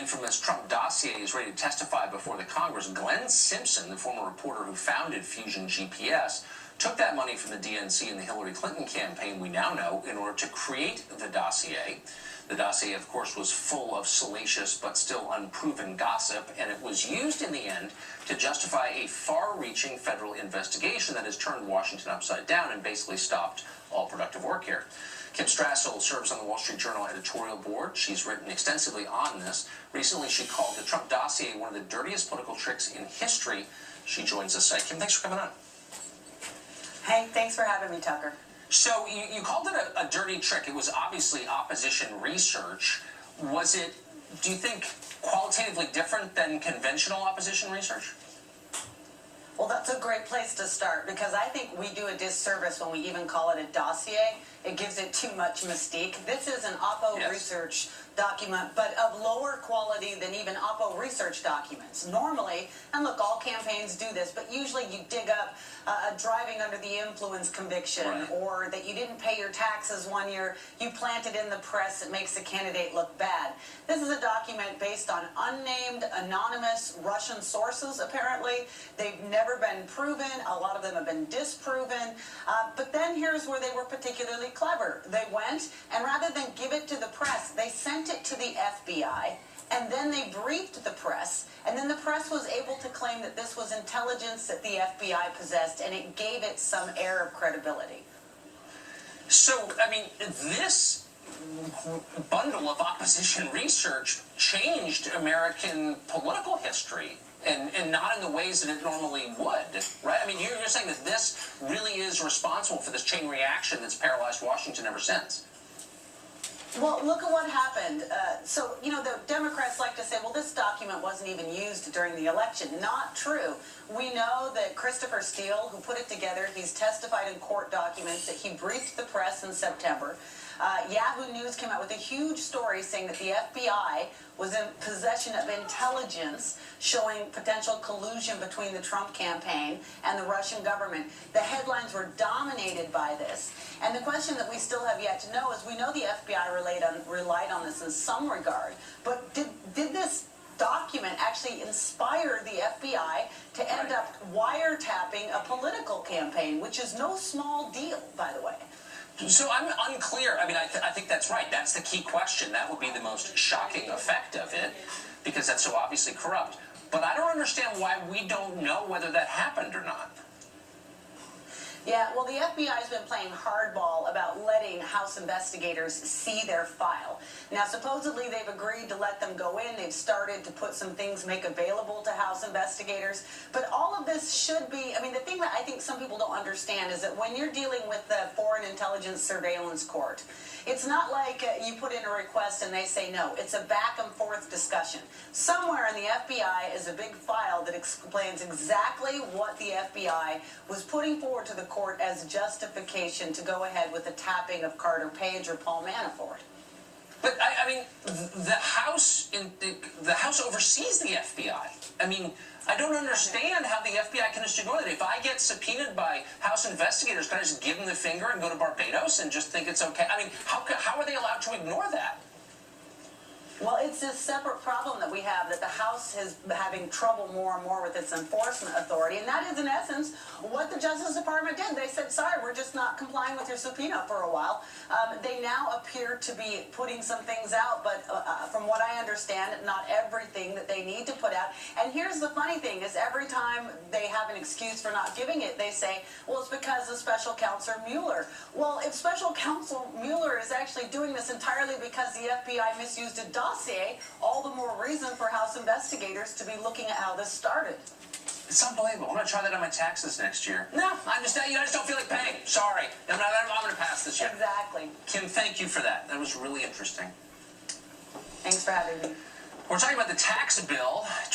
infamous Trump dossier is ready to testify before the Congress, Glenn Simpson, the former reporter who founded Fusion GPS, took that money from the DNC and the Hillary Clinton campaign, we now know, in order to create the dossier. The dossier, of course, was full of salacious but still unproven gossip, and it was used in the end to justify a far-reaching federal investigation that has turned Washington upside down and basically stopped all productive work here. Kim Strassel serves on the Wall Street Journal editorial board. She's written extensively on this. Recently, she called the Trump dossier one of the dirtiest political tricks in history. She joins us. Kim, thanks for coming on. Hey, thanks for having me, Tucker. So you called it a dirty trick. It was obviously opposition research. Was it, do you think, qualitatively different than conventional opposition research? Well, that's a great place to start, because I think we do a disservice when we even call it a dossier. It gives it too much mystique. This is an Oppo research document, but of lower quality than even Oppo research documents. Normally, and look, all campaigns do this, but usually you dig up a driving under the influence conviction, or that you didn't pay your taxes one year, you plant it in the press, it makes the candidate look bad. This is a document based on unnamed, anonymous Russian sources, apparently. They've never been proven. A lot of them have been disproven. But then here's where they were particularly clever. They went, and rather than give it to the press, they sent it to the FBI, and then they briefed the press, and then the press was able to claim that this was intelligence that the FBI possessed, and it gave it some air of credibility. So, I mean, this bundle of opposition research changed American political history, and not in the ways that it normally would, right? I mean, you're saying that this really is responsible for this chain reaction that's paralyzed Washington ever since. Well, look at what happened. So, you know, the Democrats like to say, well, this document wasn't even used during the election. Not true. We know that Christopher Steele, who put it together, he's testified in court documents that he briefed the press in September. Yahoo News came out with a huge story saying that the FBI was in possession of intelligence showing potential collusion between the Trump campaign and the Russian government. The headlines were dominated by this. And the question that we still have yet to know is, we know the FBI relied on this in some regard, but did this document actually inspire the FBI to end up wiretapping a political campaign, which is no small deal, by the way? So I'm unclear. I mean, I think that's right. That's the key question. That would be the most shocking effect of it, because that's so obviously corrupt. But I don't understand why we don't know whether that happened or not. Yeah, well, the FBI has been playing hardball about letting House investigators see their file. Now, supposedly they've agreed to let them go in. They've started to put some things, make available to House investigators. But all of this should be, I mean, the thing that I think some people don't understand is that when you're dealing with the Foreign Intelligence Surveillance Court, it's not like you put in a request and they say no. It's a back and forth discussion. Somewhere in the FBI is a big file that explains exactly what the FBI was putting forward to the court as justification to go ahead with the tapping of Carter Page or Paul Manafort. But I mean, the House oversees the FBI. I mean, I don't understand how the FBI can just ignore that. If I get subpoenaed by House investigators, can I just give them the finger and go to Barbados and just think it's okay? I mean, how are they allowed to ignore that? Well, it's a separate problem that we have, that the House is having trouble more and more with its enforcement authority, and that is, in essence, what the Justice Department did. They said, sorry, we're just not complying with your subpoena for a while. They now appear to be putting some things out, but from what I understand, not everything that they need to put out. And here's the funny thing, is every time they have an excuse for not giving it, they say, well, it's because of Special Counsel Mueller. Well, if Special Counsel Mueller is actually doing this entirely because the FBI misused a dossier, all the more reason for House investigators to be looking at how this started. It's unbelievable. I'm going to try that on my taxes next year. No, I just don't feel like paying. Sorry. I'm going to pass this year. Exactly. Kim, thank you for that. That was really interesting. Thanks for having me. We're talking about the tax bill.